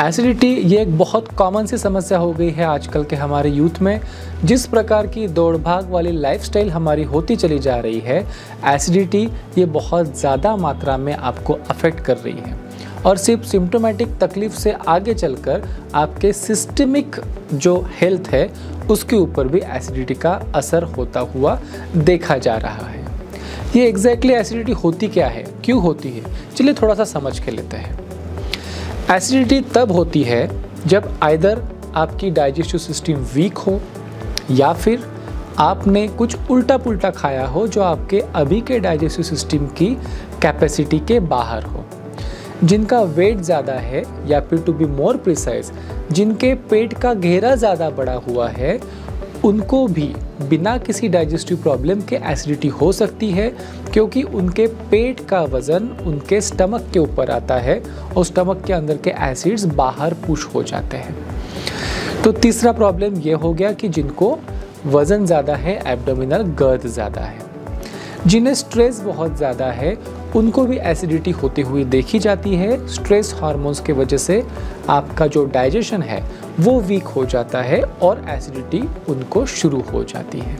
Acidity ये एक बहुत कॉमन सी समस्या हो गई है आजकल के हमारे यूथ में। जिस प्रकार की दौड़ भाग वाली लाइफस्टाइल हमारी होती चली जा रही है, एसिडिटी ये बहुत ज़्यादा मात्रा में आपको अफेक्ट कर रही है और सिर्फ सिम्टोमेटिक तकलीफ से आगे चलकर आपके सिस्टमिक जो हेल्थ है उसके ऊपर भी एसिडिटी का असर होता हुआ देखा जा रहा है। ये एग्जैक्टली एसिडिटी होती क्या है, क्यों होती है, चलिए थोड़ा सा समझ के लेते हैं। एसिडिटी तब होती है जब आइदर आपकी डाइजेस्टिव सिस्टम वीक हो या फिर आपने कुछ उल्टा पुल्टा खाया हो जो आपके अभी के डाइजेस्टिव सिस्टम की कैपेसिटी के बाहर हो। जिनका वेट ज़्यादा है या फिर टू बी मोर प्रिसाइज जिनके पेट का घेरा ज़्यादा बड़ा हुआ है, उनको भी बिना किसी डाइजेस्टिव प्रॉब्लम के एसिडिटी हो सकती है, क्योंकि उनके पेट का वज़न उनके स्टमक के ऊपर आता है और स्टमक के अंदर के एसिड्स बाहर पुश हो जाते हैं। तो तीसरा प्रॉब्लम ये हो गया कि जिनको वज़न ज़्यादा है, एब्डोमिनल गर्द ज़्यादा है। जिन्हें स्ट्रेस बहुत ज़्यादा है उनको भी एसिडिटी होती हुई देखी जाती है। स्ट्रेस हार्मोन्स के वजह से आपका जो डाइजेशन है वो वीक हो जाता है और एसिडिटी उनको शुरू हो जाती है।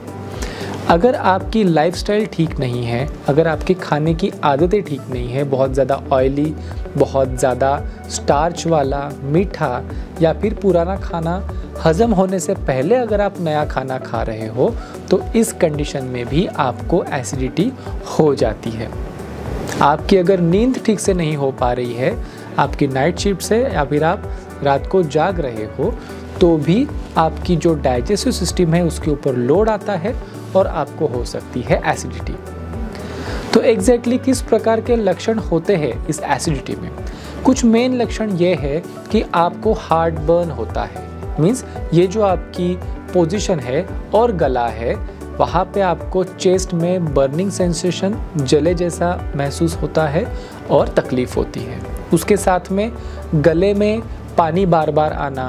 अगर आपकी लाइफस्टाइल ठीक नहीं है, अगर आपकी खाने की आदतें ठीक नहीं है, बहुत ज़्यादा ऑयली, बहुत ज़्यादा स्टार्च वाला, मीठा या फिर पुराना खाना हज़म होने से पहले अगर आप नया खाना खा रहे हो, तो इस कंडीशन में भी आपको एसिडिटी हो जाती है। आपकी अगर नींद ठीक से नहीं हो पा रही है, आपकी नाइट शिफ्ट से या फिर आप रात को जाग रहे हो, तो भी आपकी जो डाइजेस्टिव सिस्टम है उसके ऊपर लोड आता है और आपको हो सकती है एसिडिटी। तो एग्जैक्टली किस प्रकार के लक्षण होते हैं इस एसिडिटी में? कुछ मेन लक्षण ये है कि आपको हार्ट बर्न होता है, मीन्स ये जो आपकी पोजीशन है और गला है वहाँ पे आपको चेस्ट में बर्निंग सेंसेशन, जले जैसा महसूस होता है और तकलीफ़ होती है। उसके साथ में गले में पानी बार बार आना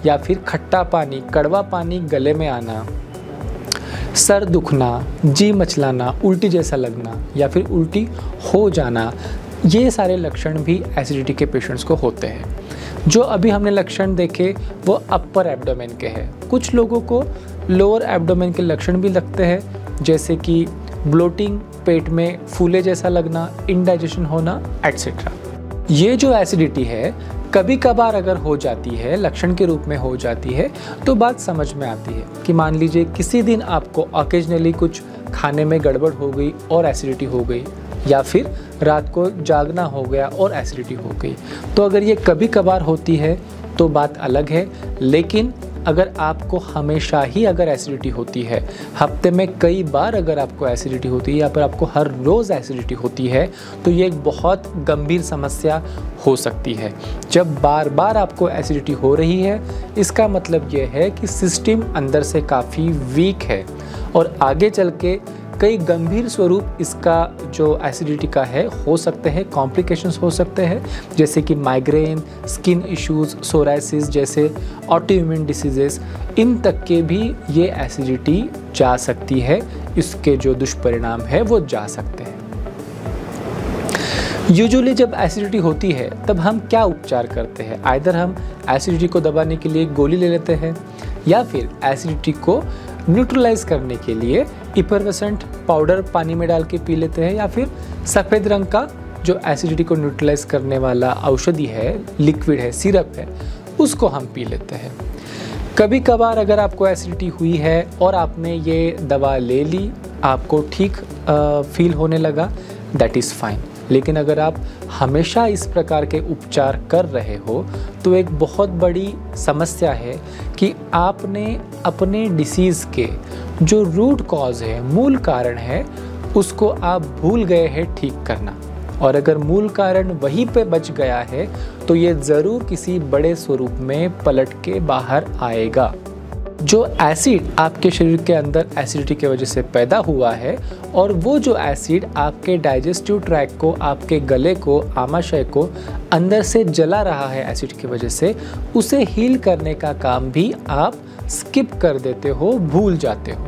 या फिर खट्टा पानी, कड़वा पानी गले में आना, सर दुखना, जी मचलाना, उल्टी जैसा लगना या फिर उल्टी हो जाना, ये सारे लक्षण भी एसिडिटी के पेशेंट्स को होते हैं। जो अभी हमने लक्षण देखे वो अपर एब्डोमेन के हैं। कुछ लोगों को लोअर एब्डोमेन के लक्षण भी लगते हैं, जैसे कि ब्लोटिंग, पेट में फूले जैसा लगना, इंडाइजेशन होना एट्सेट्रा। ये जो एसिडिटी है कभी कभार अगर हो जाती है, लक्षण के रूप में हो जाती है, तो बात समझ में आती है कि मान लीजिए किसी दिन आपको ऑकेजनली कुछ खाने में गड़बड़ हो गई और एसिडिटी हो गई, या फिर रात को जागना हो गया और एसिडिटी हो गई। तो अगर ये कभी कभार होती है तो बात अलग है, लेकिन अगर आपको हमेशा ही अगर एसिडिटी होती है, हफ्ते में कई बार अगर आपको एसिडिटी होती है या फिर आपको हर रोज़ एसिडिटी होती है, तो ये एक बहुत गंभीर समस्या हो सकती है। जब बार बार आपको एसिडिटी हो रही है, इसका मतलब ये है कि सिस्टम अंदर से काफ़ी वीक है और आगे चल के कई गंभीर स्वरूप इसका जो एसिडिटी का है हो सकते हैं, कॉम्प्लिकेशंस हो सकते हैं, जैसे कि माइग्रेन, स्किन इश्यूज़, सोराइसिस जैसे ऑटोइम्यून डिसीजेस, इन तक के भी ये एसिडिटी जा सकती है। इसके जो दुष्परिणाम है वो जा सकते हैं। यूजुअली जब एसिडिटी होती है तब हम क्या उपचार करते हैं? आइदर हम एसिडिटी को दबाने के लिए गोली ले लेते हैं या फिर एसिडिटी को न्यूट्रलाइज करने के लिए इफरवेसेंट पाउडर पानी में डाल के पी लेते हैं, या फिर सफ़ेद रंग का जो एसिडिटी को न्यूट्रलाइज करने वाला औषधि है, लिक्विड है, सिरप है, उसको हम पी लेते हैं। कभी कभार अगर आपको एसिडिटी हुई है और आपने ये दवा ले ली, आपको ठीक फील होने लगा, दैट इज़ फाइन। लेकिन अगर आप हमेशा इस प्रकार के उपचार कर रहे हो तो एक बहुत बड़ी समस्या है कि आपने अपने डिसीज़ के जो रूट कॉज है, मूल कारण है, उसको आप भूल गए हैं ठीक करना। और अगर मूल कारण वहीं पे बच गया है तो ये ज़रूर किसी बड़े स्वरूप में पलट के बाहर आएगा। जो एसिड आपके शरीर के अंदर एसिडिटी की वजह से पैदा हुआ है और वो जो एसिड आपके डाइजेस्टिव ट्रैक्ट को, आपके गले को, आमाशय को अंदर से जला रहा है एसिड की वजह से, उसे हील करने का काम भी आप स्किप कर देते हो, भूल जाते हो।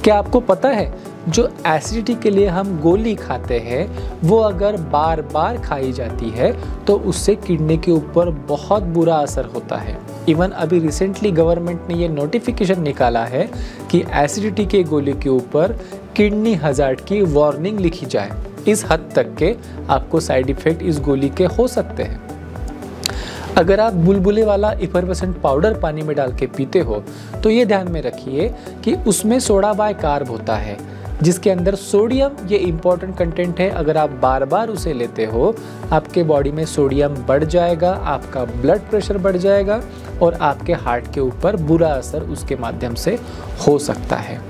क्या आपको पता है जो एसिडिटी के लिए हम गोली खाते हैं वो अगर बार बार खाई जाती है तो उससे किडनी के ऊपर बहुत बुरा असर होता है। इवन अभी रिसेंटली गवर्नमेंट ने ये नोटिफिकेशन निकाला है कि एसिडिटी के गोली के ऊपर किडनी हजार्ड की वार्निंग लिखी जाए। इस हद तक के आपको साइड इफ़ेक्ट इस गोली के हो सकते हैं। अगर आप बुलबुले वाला इफरवेसेंट पाउडर पानी में डाल के पीते हो तो ये ध्यान में रखिए कि उसमें सोडा बाय कार्ब होता है, जिसके अंदर सोडियम ये इम्पॉर्टेंट कंटेंट है। अगर आप बार बार उसे लेते हो आपके बॉडी में सोडियम बढ़ जाएगा, आपका ब्लड प्रेशर बढ़ जाएगा और आपके हार्ट के ऊपर बुरा असर उसके माध्यम से हो सकता है।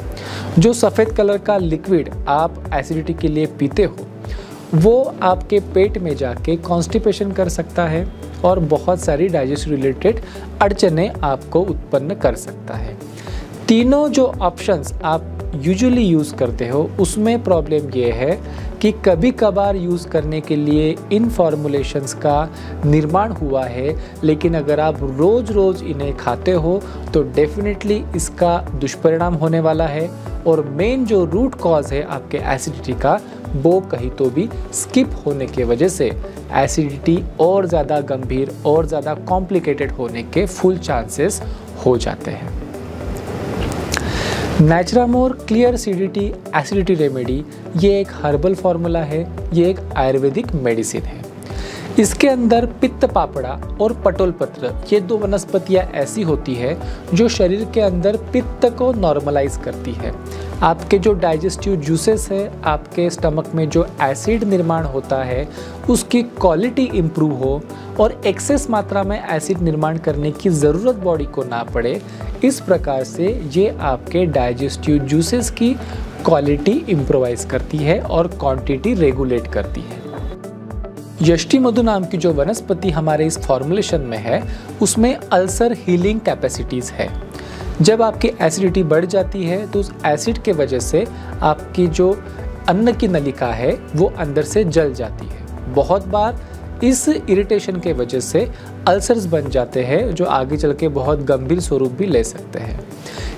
जो सफ़ेद कलर का लिक्विड आप एसिडिटी के लिए पीते हो वो आपके पेट में जाके कॉन्स्टिपेशन कर सकता है और बहुत सारी डाइजेस्टिव रिलेटेड अड़चने आपको उत्पन्न कर सकता है। तीनों जो ऑप्शंस आप यूजुअली यूज़ करते हो उसमें प्रॉब्लम ये है कि कभी कभार यूज़ करने के लिए इन फॉर्मुलेशंस का निर्माण हुआ है, लेकिन अगर आप रोज़ रोज़ इन्हें खाते हो तो डेफिनेटली इसका दुष्परिणाम होने वाला है और मेन जो रूट कॉज है आपके एसिडिटी का वो कहीं तो भी स्किप होने की वजह से एसिडिटी और ज़्यादा गंभीर और ज़्यादा कॉम्प्लिकेटेड होने के फुल चांसेस हो जाते हैं। नेचुरामोर क्लियर एसिडिटी एसिडिटी रेमेडी ये एक हर्बल फार्मूला है, ये एक आयुर्वेदिक मेडिसिन है। इसके अंदर पित्त पापड़ा और पटोल पत्र ये दो वनस्पतियाँ ऐसी होती है जो शरीर के अंदर पित्त को नॉर्मलाइज करती है। आपके जो डाइजेस्टिव जूसेस है, आपके स्टमक में जो एसिड निर्माण होता है उसकी क्वालिटी इम्प्रूव हो और एक्सेस मात्रा में एसिड निर्माण करने की ज़रूरत बॉडी को ना पड़े, इस प्रकार से ये आपके डाइजेस्टिव जूसेस की क्वालिटी इम्प्रोवाइज करती है और क्वांटिटी रेगुलेट करती है। यष्टि मधु नाम की जो वनस्पति हमारे इस फॉर्मुलेशन में है उसमें अल्सर हीलिंग कैपेसिटीज़ है। जब आपकी एसिडिटी बढ़ जाती है तो उस एसिड के वजह से आपकी जो अन्न की नलिका है वो अंदर से जल जाती है। बहुत बार इस इरिटेशन के वजह से अल्सर्स बन जाते हैं जो आगे चल के बहुत गंभीर स्वरूप भी ले सकते हैं।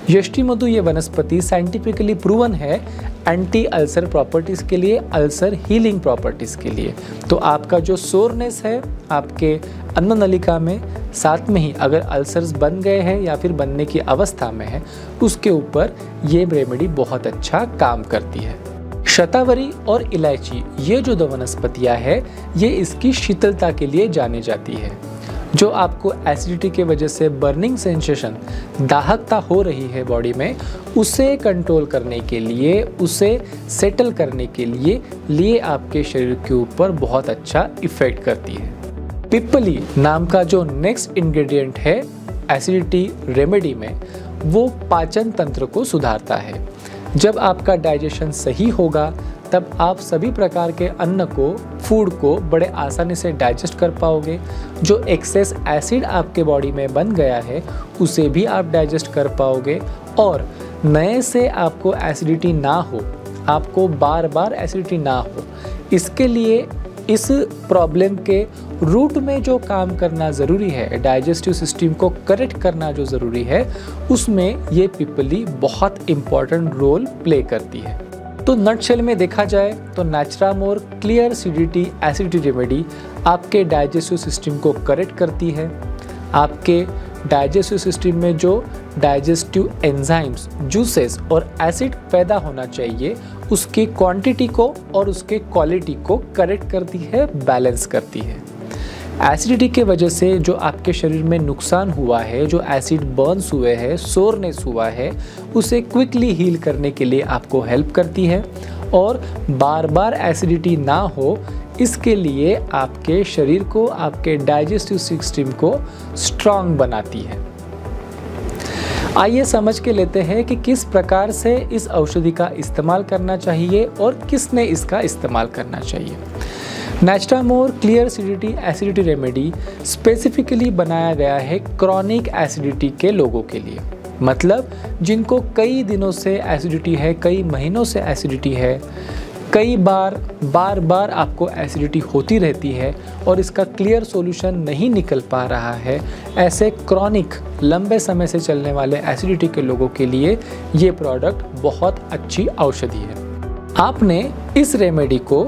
यष्टि मधु ये वनस्पति साइंटिफिकली प्रूवन है एंटी अल्सर प्रॉपर्टीज़ के लिए, अल्सर हीलिंग प्रॉपर्टीज़ के लिए। तो आपका जो सोरनेस है आपके अन्न नलिका में, साथ में ही अगर अल्सर्स बन गए हैं या फिर बनने की अवस्था में है, उसके ऊपर ये रेमेडी बहुत अच्छा काम करती है। शतावरी और इलायची ये जो दो वनस्पतियाँ हैं ये इसकी शीतलता के लिए जानी जाती है। जो आपको एसिडिटी के वजह से बर्निंग सेंसेशन, दाहकता हो रही है बॉडी में, उसे कंट्रोल करने के लिए, उसे सेटल करने के लिए आपके शरीर के ऊपर बहुत अच्छा इफेक्ट करती है। पिप्पली नाम का जो नेक्स्ट इंग्रेडिएंट है एसिडिटी रेमेडी में वो पाचन तंत्र को सुधारता है। जब आपका डाइजेशन सही होगा तब आप सभी प्रकार के अन्न को, फूड को बड़े आसानी से डाइजेस्ट कर पाओगे। जो एक्सेस एसिड आपके बॉडी में बन गया है उसे भी आप डाइजेस्ट कर पाओगे और नए से आपको एसिडिटी ना हो, आपको बार बार एसिडिटी ना हो, इसके लिए इस प्रॉब्लम के रूट में जो काम करना ज़रूरी है, डाइजेस्टिव सिस्टम को करेक्ट करना जो ज़रूरी है, उसमें ये पिप्पली बहुत इम्पॉर्टेंट रोल प्ले करती है। तो नटशेल में देखा जाए तो नेचुरामोर क्लियर एसिडिटी रेमेडी आपके डाइजेस्टिव सिस्टम को करेक्ट करती है। आपके डाइजेस्टिव सिस्टम में जो डाइजेस्टिव एंजाइम्स, जूसेस और एसिड पैदा होना चाहिए उसकी क्वांटिटी को और उसके क्वालिटी को करेक्ट करती है, बैलेंस करती है। एसिडिटी के वजह से जो आपके शरीर में नुकसान हुआ है, जो एसिड बर्न्स हुए हैं, सोरनेस हुआ है, उसे क्विकली हील करने के लिए आपको हेल्प करती है और बार बार एसिडिटी ना हो इसके लिए आपके शरीर को, आपके डाइजेस्टिव सिस्टम को स्ट्रॉन्ग बनाती है। आइए समझ के लेते हैं कि किस प्रकार से इस औषधि का इस्तेमाल करना चाहिए और किसने इसका इस्तेमाल करना चाहिए। नेचुरामोर क्लियर एसिडिटी रेमेडी स्पेसिफिकली बनाया गया है क्रॉनिक एसिडिटी के लोगों के लिए, मतलब जिनको कई दिनों से एसिडिटी है, कई महीनों से एसिडिटी है, कई बार आपको एसिडिटी होती रहती है और इसका क्लियर सॉल्यूशन नहीं निकल पा रहा है। ऐसे क्रॉनिक लंबे समय से चलने वाले एसिडिटी के लोगों के लिए ये प्रोडक्ट बहुत अच्छी औषधि है। आपने इस रेमेडी को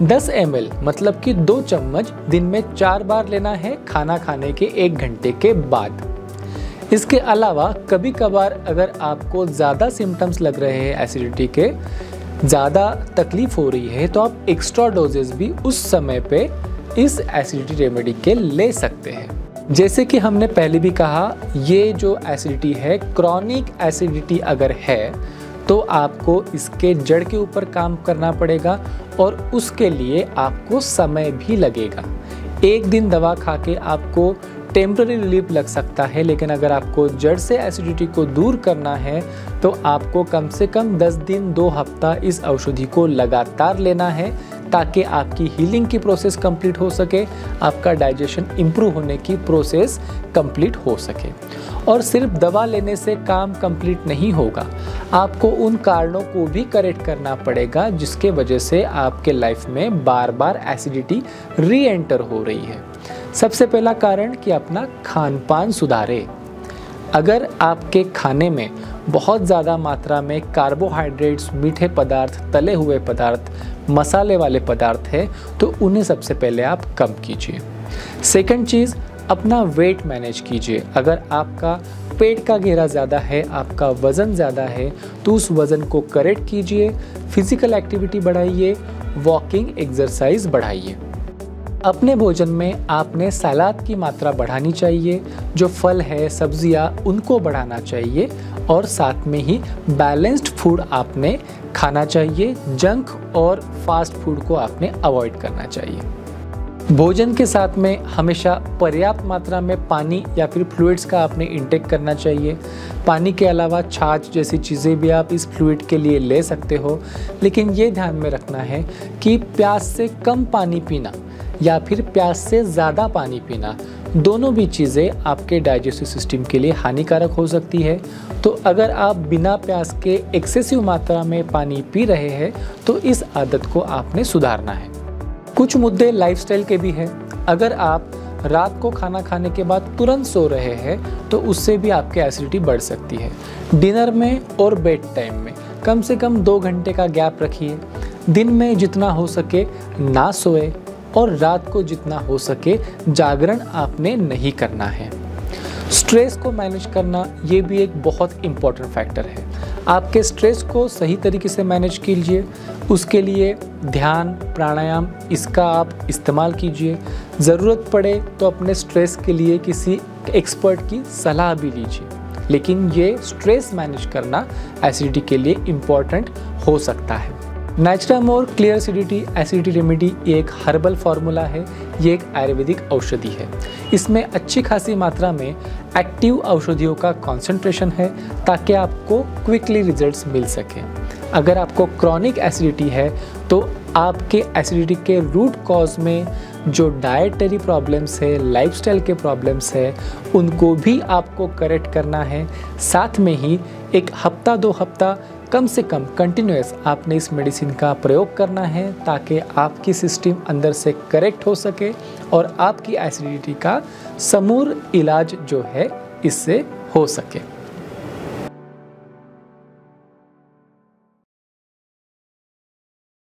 10 ml मतलब कि 2 चम्मच दिन में 4 बार लेना है खाना खाने के 1 घंटे के बाद। इसके अलावा कभी कभार अगर आपको ज़्यादा सिम्टम्स लग रहे हैं एसिडिटी के, ज़्यादा तकलीफ हो रही है, तो आप एक्स्ट्रा डोजेस भी उस समय पे इस एसिडिटी रेमेडी के ले सकते हैं। जैसे कि हमने पहले भी कहा, ये जो एसिडिटी है, क्रॉनिक एसिडिटी अगर है तो आपको इसके जड़ के ऊपर काम करना पड़ेगा और उसके लिए आपको समय भी लगेगा। एक दिन दवा खा के आपको टेम्पररी रिलीफ लग सकता है, लेकिन अगर आपको जड़ से एसिडिटी को दूर करना है तो आपको कम से कम 10 दिन 2 हफ्ता इस औषधि को लगातार लेना है, ताकि आपकी हीलिंग की प्रोसेस कंप्लीट हो सके, आपका डाइजेशन इम्प्रूव होने की प्रोसेस कंप्लीट हो सके। और सिर्फ दवा लेने से काम कंप्लीट नहीं होगा, आपको उन कारणों को भी करेक्ट करना पड़ेगा जिसके वजह से आपके लाइफ में बार बार एसिडिटी री एंटर हो रही है। सबसे पहला कारण कि अपना खान पान सुधारें। अगर आपके खाने में बहुत ज़्यादा मात्रा में कार्बोहाइड्रेट्स, मीठे पदार्थ, तले हुए पदार्थ, मसाले वाले पदार्थ है तो उन्हें सबसे पहले आप कम कीजिए। सेकंड चीज़, अपना वेट मैनेज कीजिए। अगर आपका पेट का घेरा ज़्यादा है, आपका वज़न ज़्यादा है, तो उस वज़न को करेक्ट कीजिए, फिजिकल एक्टिविटी बढ़ाइए, वॉकिंग एक्सरसाइज बढ़ाइए। अपने भोजन में आपने सलाद की मात्रा बढ़ानी चाहिए, जो फल है, सब्जियां, उनको बढ़ाना चाहिए और साथ में ही बैलेंस्ड फूड आपने खाना चाहिए। जंक और फास्ट फूड को आपने अवॉइड करना चाहिए। भोजन के साथ में हमेशा पर्याप्त मात्रा में पानी या फिर फ्लूइड्स का आपने इंटेक करना चाहिए। पानी के अलावा छाछ जैसी चीज़ें भी आप इस फ्लूइड के लिए ले सकते हो, लेकिन ये ध्यान में रखना है कि प्यास से कम पानी पीना या फिर प्यास से ज़्यादा पानी पीना, दोनों भी चीज़ें आपके डाइजेस्टिव सिस्टम के लिए हानिकारक हो सकती है। तो अगर आप बिना प्यास के एक्सेसिव मात्रा में पानी पी रहे हैं तो इस आदत को आपने सुधारना है। कुछ मुद्दे लाइफस्टाइल के भी हैं। अगर आप रात को खाना खाने के बाद तुरंत सो रहे हैं तो उससे भी आपकी एसिडिटी बढ़ सकती है। डिनर में और बेड टाइम में कम से कम 2 घंटे का गैप रखिए। दिन में जितना हो सके ना सोए और रात को जितना हो सके जागरण आपने नहीं करना है। स्ट्रेस को मैनेज करना ये भी एक बहुत इम्पॉर्टेंट फैक्टर है। आपके स्ट्रेस को सही तरीके से मैनेज कीजिए। उसके लिए ध्यान, प्राणायाम, इसका आप इस्तेमाल कीजिए। ज़रूरत पड़े तो अपने स्ट्रेस के लिए किसी एक्सपर्ट की सलाह भी लीजिए, लेकिन ये स्ट्रेस मैनेज करना एसिडिटी के लिए इम्पॉर्टेंट हो सकता है। नेचुरामोर क्लियर एसिडिटी रेमेडी ये एक हर्बल फार्मूला है। ये एक आयुर्वेदिक औषधि है। इसमें अच्छी खासी मात्रा में एक्टिव औषधियों का कॉन्सेंट्रेशन है ताकि आपको क्विकली रिजल्ट्स मिल सके। अगर आपको क्रॉनिक एसिडिटी है तो आपके एसिडिटी के रूट कॉज में जो डाइटरी प्रॉब्लम्स है, लाइफस्टाइल के प्रॉब्लम्स है, उनको भी आपको करेक्ट करना है। साथ में ही 1 हफ्ता 2 हफ्ता कम से कम कंटिन्यूस आपने इस मेडिसिन का प्रयोग करना है ताकि आपकी सिस्टम अंदर से करेक्ट हो सके और आपकी एसिडिटी का समूल इलाज जो है इससे हो सके।